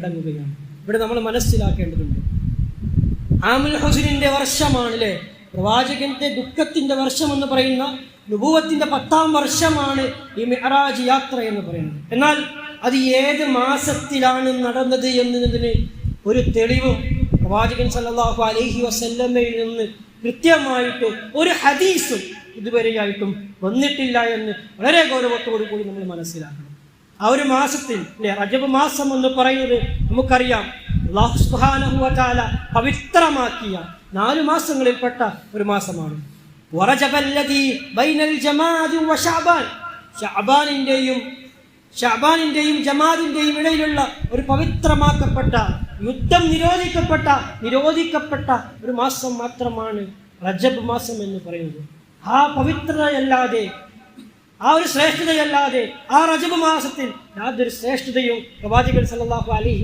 കീഴടങ്ങുകയാണ്. ഇവിടെ നമ്മൾ മനസ്സിലാക്കേണ്ടതുണ്ട്, ആമുൽ ഹുസ്നിന്റെ വർഷമാണ് അല്ലേ, പ്രവാചകന്റെ ദുഃഖത്തിന്റെ വർഷം എന്ന് പറയുന്ന നുബുവത്തിന്റെ 10ാം വർഷമാണ് ഈ മിഅ്റാജ് യാത്ര എന്ന് പറയുന്നത്. എന്നാൽ അത് ഏത് മാസത്തിലാണ് നടന്നത് എന്നതിന് ഒരു തെളിവും പ്രവാചകൻ സല്ലല്ലാഹു അലൈഹി വസല്ലമയിൽ നിന്ന് കൃത്യമായിട്ട് ഒരു ഹദീസും ഇതുവരെയായിട്ടും വന്നിട്ടില്ല എന്ന് വളരെ ഗൗരവത്തോടു കൂടി നമ്മൾ മനസ്സിലാക്കണം. ആ ഒരു മാസത്തിൽ അല്ലെ, റജബ് മാസം എന്ന് പറയുന്നത് നമുക്കറിയാം അല്ലാഹു സുബ്ഹാനഹു വ തആല പവിത്രമാക്കിയ 4 മാസങ്ങളിൽപ്പെട്ട ഒരു മാസമാണ്. വറജബല്ലദീ ബൈനൽ ജമാദി വ ശഅബാൻ, ശഅബാനിന്റെയും ജമാദിന്റെയും ഇടയിലുള്ള ഒരു പവിത്രമാക്കപ്പെട്ട, യുദ്ധം നിരോധിക്കപ്പെട്ട ഒരു മാസം മാത്രമാണ് റജബ് മാസം എന്ന് പറയുന്നത്. ആ പവിത്രതയല്ലാതെ, ആ ഒരു ശ്രേഷ്ഠതയല്ലാതെ ആ റജബ് മാസത്തിൽ യാതൊരു ശ്രേഷ്ഠതയും പ്രവാചകൻ സല്ലല്ലാഹു അലൈഹി